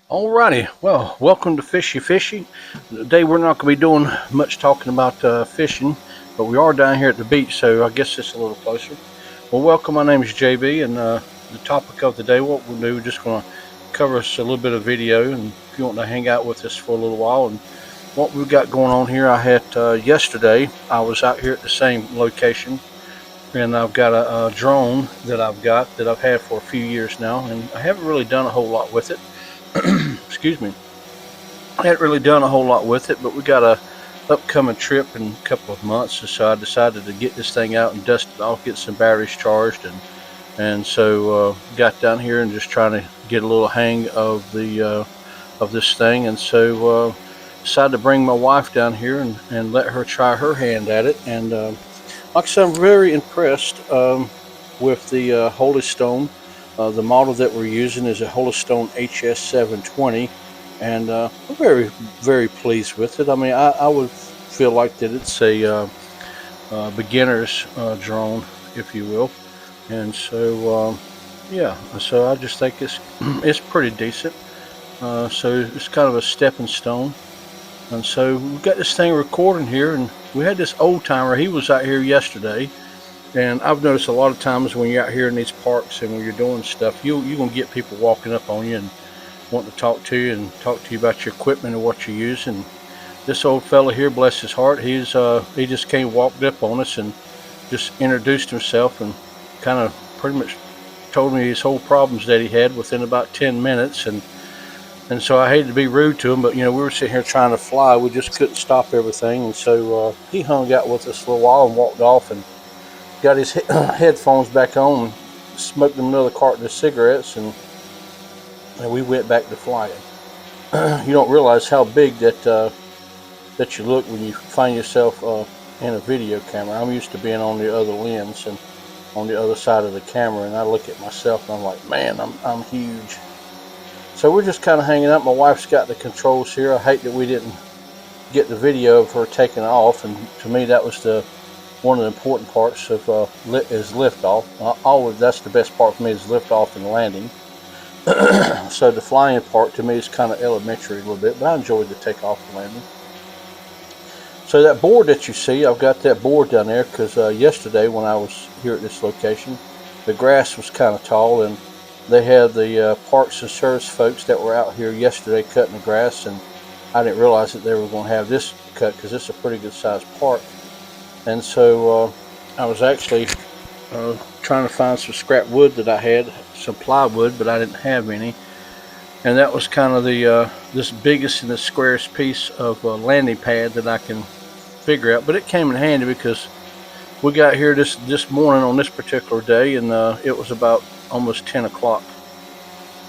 Alrighty, well, welcome to Fishy-Fishy. Today we're not going to be doing much talking about fishing, but we are down here at the beach, so I guess it's a little closer. Well, welcome, my name is JB, and the topic of the day, what we'll do, we're just going to cover us a little bit of video, and if you want to hang out with us for a little while, and what we've got going on here, I had yesterday, I was out here at the same location, and I've got a drone that I've had for a few years now, and I haven't really done a whole lot with it. Excuse me. I hadn't really done a whole lot with it, but we got a upcoming trip in a couple of months, so I decided to get this thing out and dust it off, get some batteries charged, and so got down here and just trying to get a little hang of the of this thing, and so decided to bring my wife down here and let her try her hand at it. And like I said, I'm very impressed with the HolyStone. The model that we're using is a HolyStone HS720, and I'm very, very pleased with it. I mean, I would feel like that it's a beginner's drone, if you will, and so yeah. So I just think it's it's pretty decent. So it's kind of a stepping stone, and so we've got this thing recording here, and we had this old timer. He was out here yesterday. And I've noticed a lot of times when you're out here in these parks and when you're doing stuff, you're going to get people walking up on you and wanting to talk to you about your equipment and what you use. And this old fella here, bless his heart, he just came walked up on us and just introduced himself and kind of pretty much told me his whole problems that he had within about 10 minutes. And so I hated to be rude to him, but you know, we were sitting here trying to fly. We just couldn't stop everything. And so he hung out with us a little while and walked off and got his headphones back on, smoked another carton of cigarettes, and we went back to flying. You don't realize how big that you look when you find yourself in a video camera. I'm used to being on the other lens and on the other side of the camera, and I look at myself and I'm like, man, I'm huge. So we're just kind of hanging out. My wife's got the controls here. I hate that we didn't get the video of her taking off, and to me that was one of the important parts of is liftoff. Always, that's the best part for me, is liftoff and landing. So the flying part to me is kind of elementary a little bit, but I enjoyed the takeoff and landing. So that board that you see, I've got that board down there because yesterday when I was here at this location, the grass was kind of tall, and they had the Parks and Service folks that were out here yesterday cutting the grass, and I didn't realize that they were going to have this cut because it's a pretty good sized park. And so I was actually trying to find some scrap wood that I had, some plywood, but I didn't have any. And that was kind of the this biggest and the squarest piece of landing pad that I can figure out. But it came in handy because we got here this morning on this particular day, and it was about almost 10 o'clock.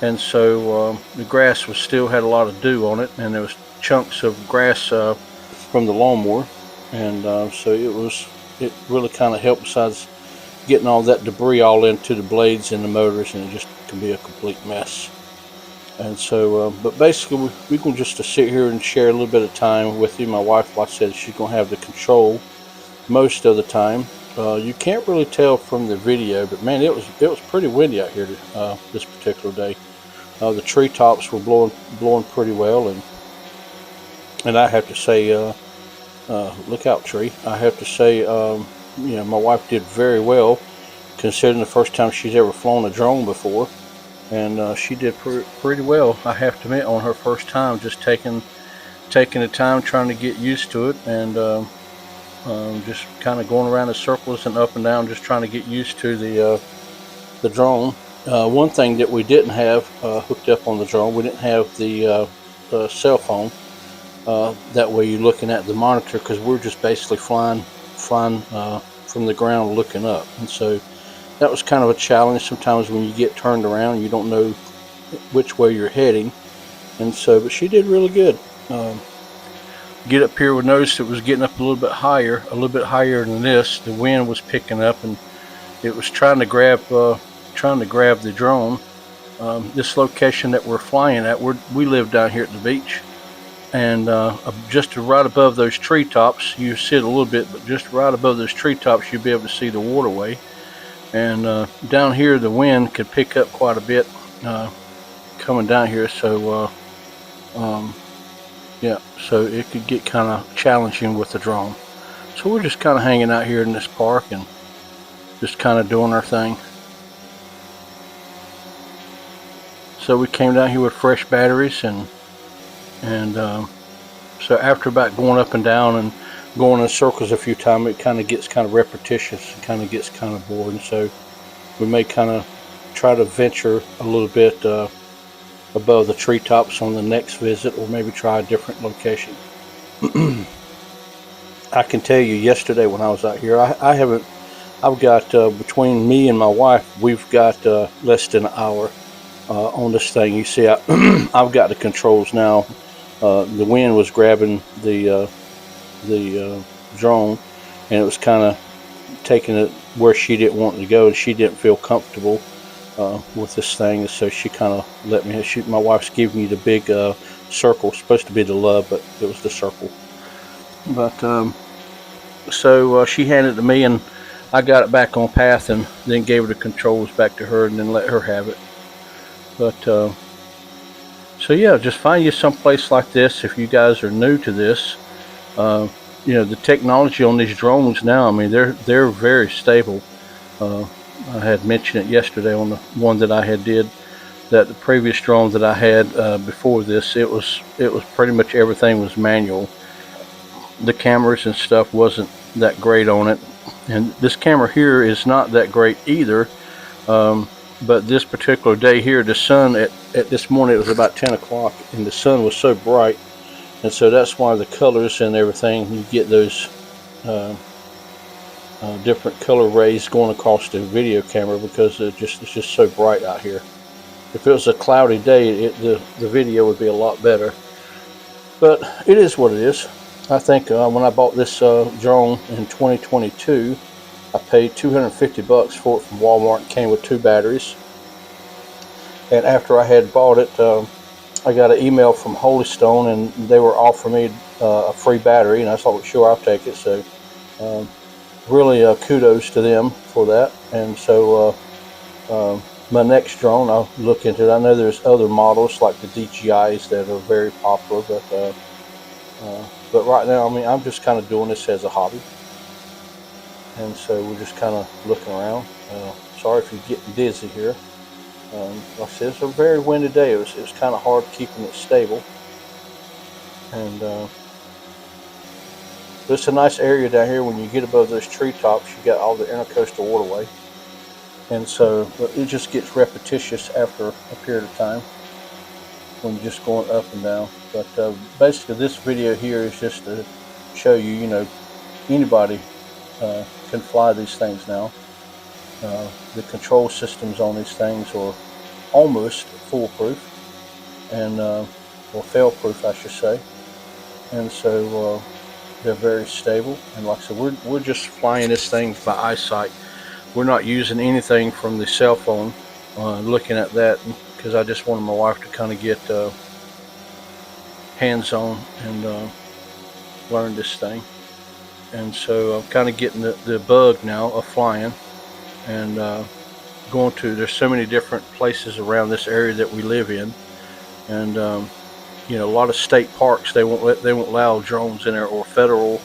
And so the grass was still had a lot of dew on it, and there was chunks of grass from the lawnmower. And so it really kind of helped, besides getting all that debris all into the blades and the motors, and it just can be a complete mess. And so but basically we're going just to sit here and share a little bit of time with you. My wife, like I said, she's going to have the control most of the time. You can't really tell from the video, but man, it was pretty windy out here this particular day. The treetops were blowing pretty well, and I have to say, look out, tree. I have to say, you know, my wife did very well considering the first time she's ever flown a drone before, and she did pretty well, I have to admit, on her first time, just taking the time, trying to get used to it, and just kind of going around in circles and up and down, just trying to get used to the drone. One thing that we didn't have hooked up on the drone, we didn't have the cell phone. That way you're looking at the monitor, because we're just basically flying from the ground looking up. And so that was kind of a challenge. Sometimes when you get turned around, you don't know which way you're heading. And so, but she did really good. Get up here, we noticed it was getting up a little bit higher than this. The wind was picking up, and it was trying to grab the drone. This location that we're flying at, we live down here at the beach, and just right above those treetops, you see it a little bit, but just right above those treetops, you'll be able to see the waterway. And down here, the wind could pick up quite a bit coming down here, so Yeah, so it could get kind of challenging with the drone. So we're just kind of hanging out here in this park and just kind of doing our thing. So we came down here with fresh batteries, and so after about going up and down and going in circles a few times, it kind of gets kind of repetitious and kind of gets kind of boring. So we may kind of try to venture a little bit above the treetops on the next visit, or maybe try a different location. I can tell you, yesterday when I was out here, I've got between me and my wife, we've got less than an hour on this thing. You see, I've got the controls now. The wind was grabbing the drone, and it was kind of taking it where she didn't want it to go, and she didn't feel comfortable with this thing, and so she kind of let me shoot. My wife's giving me the big circle. It's supposed to be the love, but it was the circle. But so she handed it to me, and I got it back on path, and then gave her the controls back to her, and then let her have it. But so yeah, just find you some place like this if you guys are new to this. You know, the technology on these drones now, I mean, they're very stable. I had mentioned it yesterday on the one that I had did, that the previous drone that I had before this, it was pretty much everything was manual. The cameras and stuff wasn't that great on it, and this camera here is not that great either. But this particular day here, the sun at this morning, it was about 10 o'clock, and the sun was so bright, and so that's why the colors and everything, you get those different color rays going across the video camera, because it's just so bright out here. If it was a cloudy day, the video would be a lot better. But it is what it is. I think when I bought this drone in 2022, I paid $250 for it from Walmart. It came with 2 batteries. And after I had bought it, I got an email from HolyStone, and they were offering me a free battery, and I thought, well, sure, I'll take it. So really kudos to them for that. And so my next drone, I'll look into it. I know there's other models like the DJIs that are very popular, but right now, I mean, I'm just kind of doing this as a hobby. And so we're just kind of looking around. Sorry if you're getting dizzy here. Like I said, it's a very windy day. It was kind of hard keeping it stable. And it's a nice area down here. When you get above those treetops, you got all the intercoastal waterway. And so it just gets repetitious after a period of time when you're just going up and down. But basically, this video here is just to show you, you know, anybody can fly these things now. The control systems on these things are almost foolproof, and or fail-proof, I should say. And so they're very stable. And like I said, we're just flying this thing by eyesight. We're not using anything from the cell phone, looking at that, because I just wanted my wife to kind of get hands-on and learn this thing. And so I'm kind of getting the bug now of flying, and going to, there's so many different places around this area that we live in, and you know, a lot of state parks, they won't allow drones in there, or federal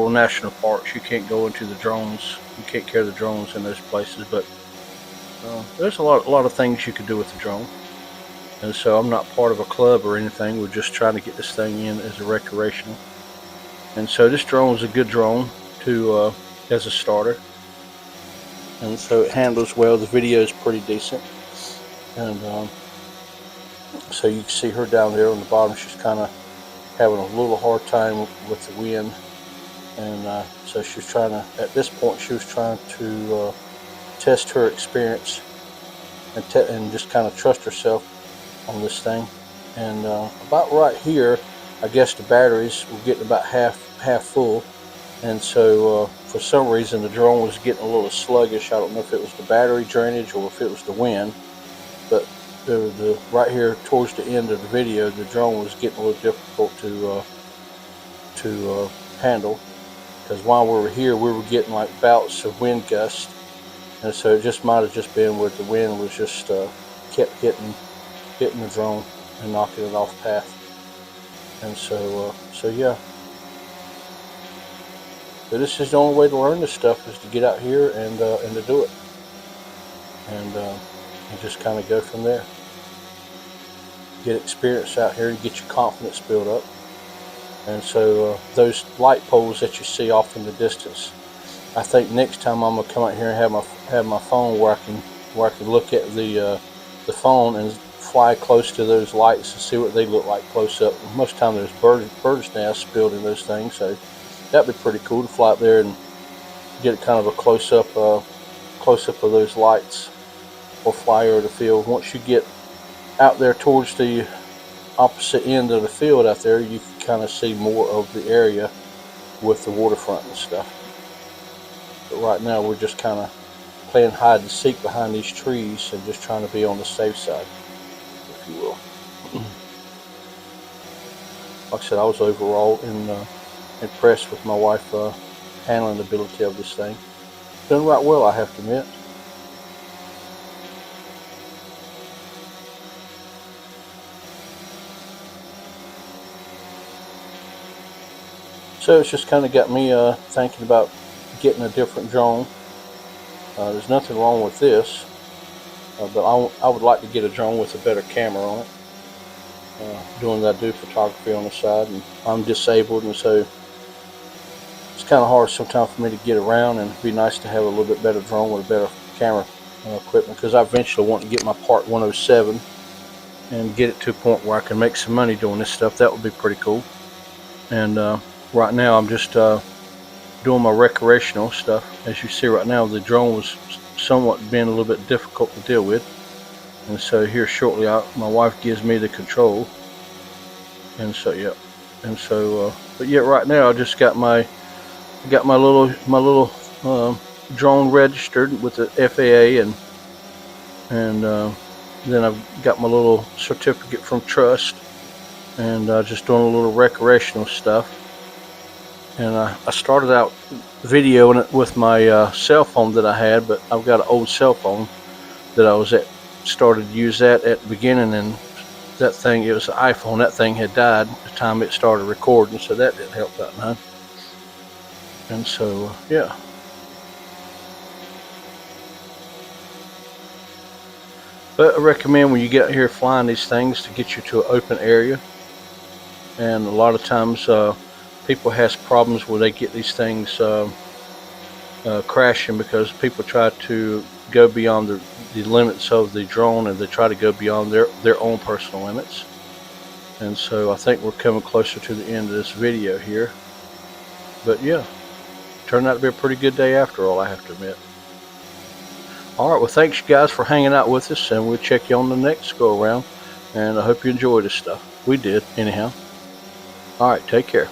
national parks. You can't go into the drones. You can't carry the drones in those places. But there's a lot of things you can do with the drone. And so I'm not part of a club or anything. We're just trying to get this thing in as a recreational. And so this drone is a good drone to as a starter. And so it handles well. The video is pretty decent. And so you can see her down there on the bottom. She's kind of having a little hard time with the wind. And so she was trying to, at this point, she was trying to test her experience and just kind of trust herself on this thing. And about right here, I guess the batteries were getting about half full. And so for some reason the drone was getting a little sluggish. I don't know if it was the battery drainage or if it was the wind, but right here towards the end of the video, the drone was getting a little difficult to handle, because while we were here, we were getting like bouts of wind gusts. And so it just might have just been where the wind was just kept hitting the drone. and knocking it off path. And so yeah. So this is the only way to learn this stuff, is to get out here and to do it, and just kind of go from there. Get experience out here and get your confidence built up. And so those light poles that you see off in the distance, I think next time I'm gonna come out here and have my phone where I can look at the phone and fly close to those lights and see what they look like close up. Most of the time there's birds nests building those things, so that'd be pretty cool to fly up there and get kind of a close up of those lights, or fly over the field. Once you get out there towards the opposite end of the field out there, you can kind of see more of the area with the waterfront and stuff. But right now we're just kind of playing hide and seek behind these trees and just trying to be on the safe side, if you will. Like I said, I was overall impressed with my wife handling the ability of this thing. Done right well, I have to admit. So it's just kind of got me thinking about getting a different drone. There's nothing wrong with this, but I would like to get a drone with a better camera on it. Doing that, I do photography on the side, and I'm disabled, and so it's kind of hard sometimes for me to get around, and it'd be nice to have a little bit better drone with a better camera equipment, because I eventually want to get my Part 107 and get it to a point where I can make some money doing this stuff. That would be pretty cool. And right now I'm just doing my recreational stuff. As you see right now, the drone was somewhat being a little bit difficult to deal with, and so here shortly my wife gives me the control. And so yeah, and so but yeah, right now I just got my little drone registered with the FAA, and then I've got my little certificate from Trust, and just doing a little recreational stuff. And I started out videoing it with my cell phone that I had, but I've got an old cell phone that I started to use that at the beginning, and that thing, it was an iPhone, that thing had died at the time it started recording, so that didn't help out none. And so yeah. But I recommend when you get out here flying these things to get you to an open area. And a lot of times people has problems where they get these things crashing, because people try to go beyond the limits of the drone, and they try to go beyond their own personal limits. And so I think we're coming closer to the end of this video here. But yeah, turned out to be a pretty good day after all, I have to admit. Alright, well, thanks you guys for hanging out with us, and we'll check you on the next go around. And I hope you enjoyed this stuff. We did, anyhow. Alright, take care.